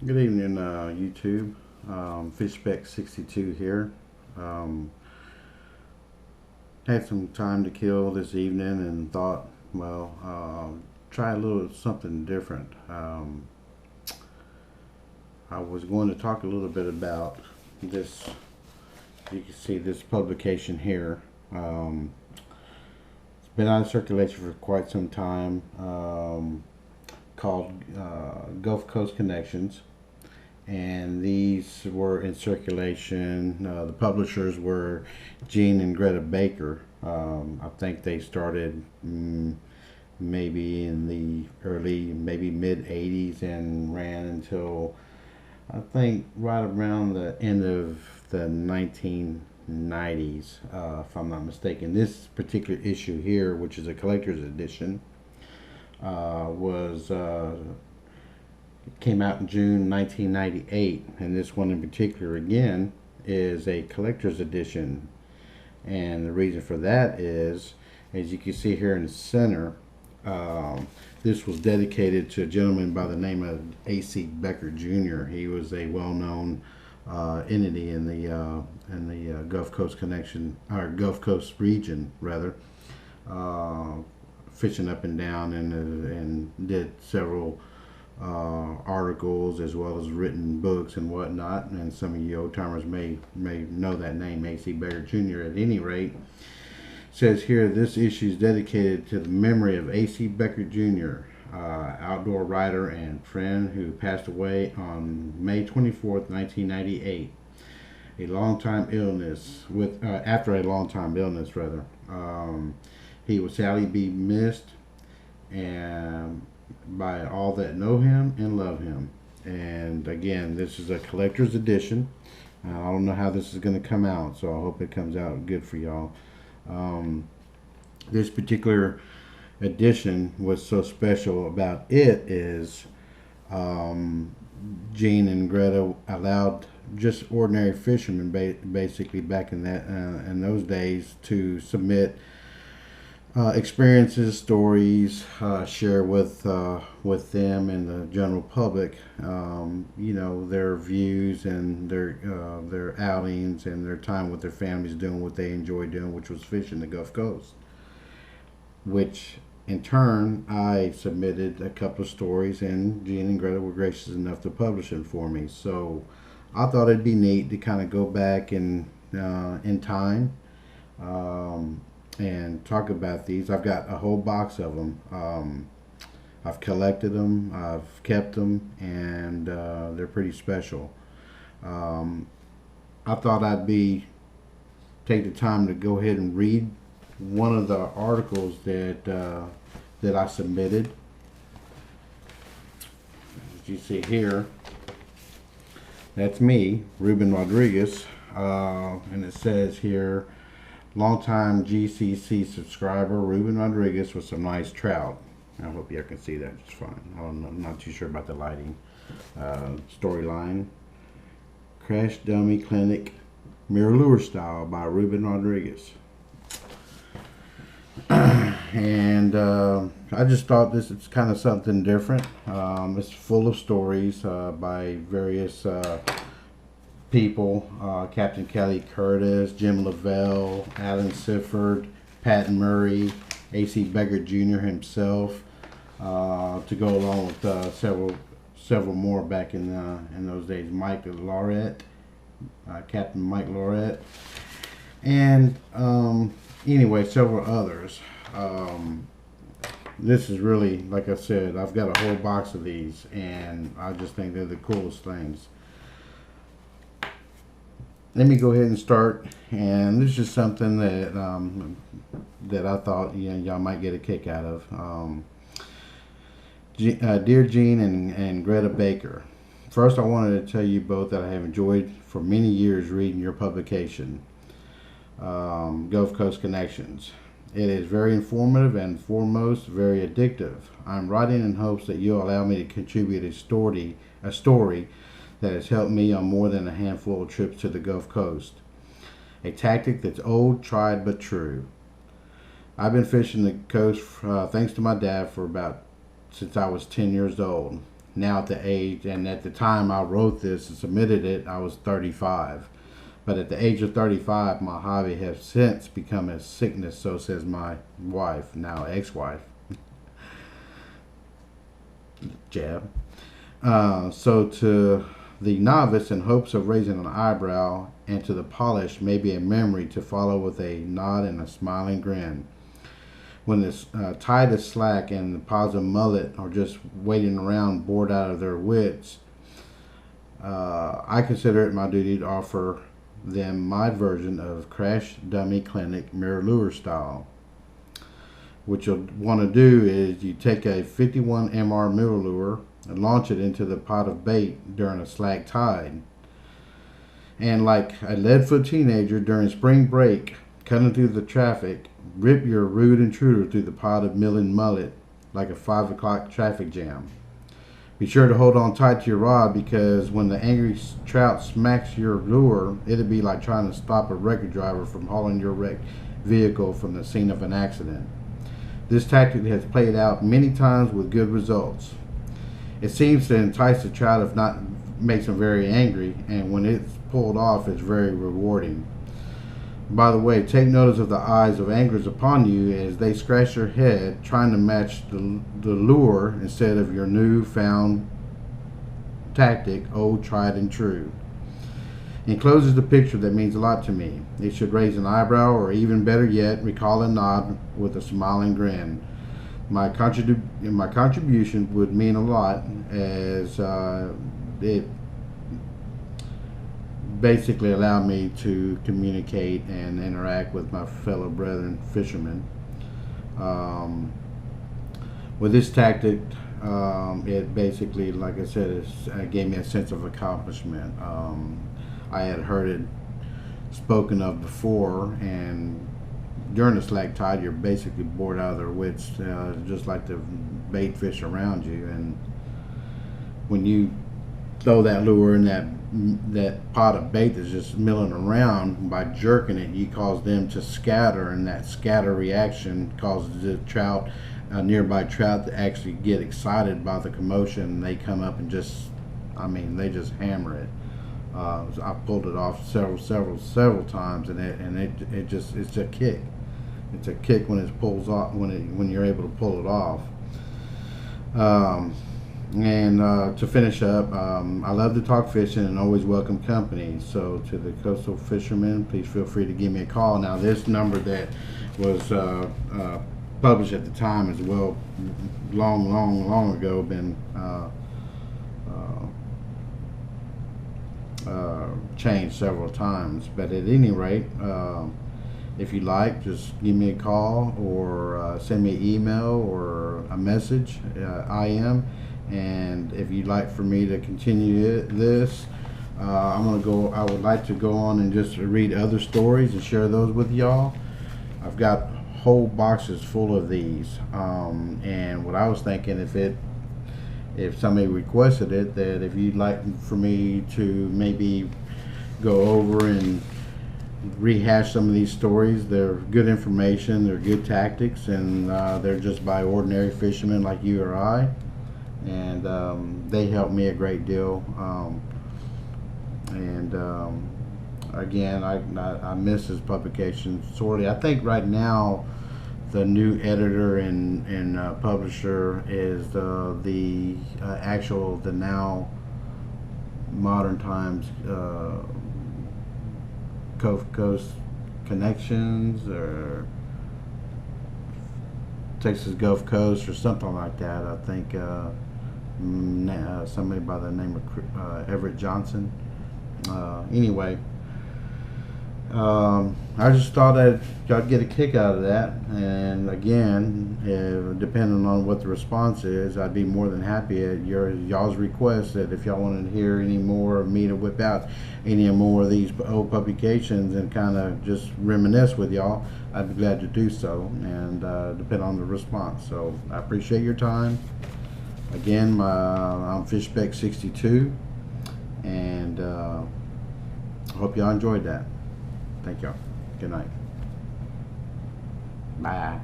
Good evening, YouTube. Fishspec62 here. Um, had some time to kill this evening and thought, try a little something different. I was going to talk a little bit about this. You can see this publication here. It's been out of circulation for quite some time, called Gulf Coast Connections. And these were in circulation. The publishers were Gene and Greta Baker. I think they started maybe in the early, maybe mid 80s and ran until I think right around the end of the 1990s, if I'm not mistaken. This particular issue here, which is a collector's edition, was came out in June 1998, and this one in particular again is a collector's edition. And the reason for that is, as you can see here in the center, this was dedicated to a gentleman by the name of A.C. Becker Jr. He was a well-known entity in the Gulf Coast connection, or Gulf Coast region rather, fishing up and down, and did several articles as well as written books and whatnot. And some of you old timers may know that name, A.C. Becker Jr. At any rate, says here this issue is dedicated to the memory of A.C. Becker Jr., outdoor writer and friend who passed away on May 24th, 1998. A long time illness with after a long time illness rather. He will sadly be missed and by all that know him and love him. And again, this is a collector's edition. I don't know how this is going to come out, so I hope it comes out good for y'all. This particular edition, what's so special about it is Gene and Greta allowed just ordinary fishermen, basically back in those days, to submit experiences, stories, share with them and the general public. Their views and their outings and their time with their families doing what they enjoy doing, which was fishing the Gulf Coast. Which in turn, I submitted a couple of stories, and Gene and Greta were gracious enough to publish them for me. So I thought it'd be neat to kind of go back in time. And talk about these. I've got a whole box of them. I've collected them, I've kept them, and they're pretty special. I thought take the time to go ahead and read one of the articles that I submitted. As you see here, that's me, Ruben Rodriguez, and it says here, longtime GCC subscriber Ruben Rodriguez with some nice trout. I hope you can see that just fine. I'm not too sure about the lighting. Storyline: Crash Dummy Clinic, Mirror Lure Style by Ruben Rodriguez. And I just thought this is kind of something different. It's full of stories by various people, Captain Kelly Curtis, Jim Lavelle, Alan Sifford, Pat Murray, A.C. Becker Jr. himself, to go along with several more back in those days. Mike Laurette, Captain Mike Laurette, and anyway, several others. This is really, like I said, I've got a whole box of these, and I just think they're the coolest things. Let me go ahead and start, and this is something that I thought y'all might get a kick out of. Dear Gene and Greta Baker, first I wanted to tell you both that I have enjoyed for many years reading your publication, Gulf Coast Connections. It is very informative and foremost very addictive. I'm writing in hopes that you'll allow me to contribute a story that has helped me on more than a handful of trips to the Gulf Coast. A tactic that's old, tried, but true. I've been fishing the coast thanks to my dad since I was 10 years old. now at the age, and at the time I wrote this and submitted it, I was 35. But at the age of 35, my hobby has since become a sickness, so says my wife, now ex-wife. Jab. So to the novice, in hopes of raising an eyebrow, and to the polished, maybe a memory to follow with a nod and a smiling grin. When the tide is slack and the positive mullet are just waiting around bored out of their wits, I consider it my duty to offer them my version of Crash Dummy Clinic Mirror Lure style. What you'll want to do is you take a 51 MR mirror lure and launch it into the pot of bait during a slack tide. And like a leadfoot teenager during spring break, cutting through the traffic, rip your rude intruder through the pot of milling mullet like a 5 o'clock traffic jam. Be sure to hold on tight to your rod, because when the angry trout smacks your lure, it'll be like trying to stop a record driver from hauling your wrecked vehicle from the scene of an accident. This tactic has played out many times with good results. It seems to entice the trout, if not makes them very angry, and when it's pulled off, it's very rewarding. By the way, take notice of the eyes of anglers upon you as they scratch their head trying to match the lure instead of your new-found tactic, old tried and true. Encloses the picture that means a lot to me. It should raise an eyebrow, or even better yet, recall a nod with a smiling grin. My contribution would mean a lot, as it basically allowed me to communicate and interact with my fellow brethren fishermen. With this tactic, it basically, like I said, gave me a sense of accomplishment. I had heard it spoken of before, and during the slack tide, you're basically bored out of their wits, just like the bait fish around you. And when you throw that lure in that pot of bait that's just milling around, by jerking it, you cause them to scatter, and that scatter reaction causes the trout, nearby trout, to actually get excited by the commotion, and they come up and they just hammer it. I pulled it off several times, and it's a kick. It's a kick when it pulls off, when you're able to pull it off. To finish up, I love to talk fishing and always welcome company. So to the coastal fishermen, please feel free to give me a call. Now, this number that was published at the time as well, long ago, been changed several times. But at any rate, if you like, just give me a call, or send me an email or a message, IM. And if you'd like for me to continue this, I would like to go on and just read other stories and share those with y'all. I've got whole boxes full of these, and what I was thinking, if somebody requested it, that if you'd like for me to maybe go over and rehash some of these stories, they're good information, they're good tactics, and they're just by ordinary fishermen like you or I, and they help me a great deal. Again, I miss his publication sorely. I think right now the new editor and publisher is the now Modern Times Coast Connections, or Texas Gulf Coast, or something like that. I think somebody by the name of Everett Johnson. Anyway, I just thought I'd get a kick out of that, and again, depending on what the response is, I'd be more than happy at y'all's request that if y'all wanted to hear any more of me to whip out any more of these old publications and kind of just reminisce with y'all, I'd be glad to do so, and depend on the response. So I appreciate your time. Again, I'm Fishbeck62, and hope y'all enjoyed that. Thank y'all. Good night. Bye.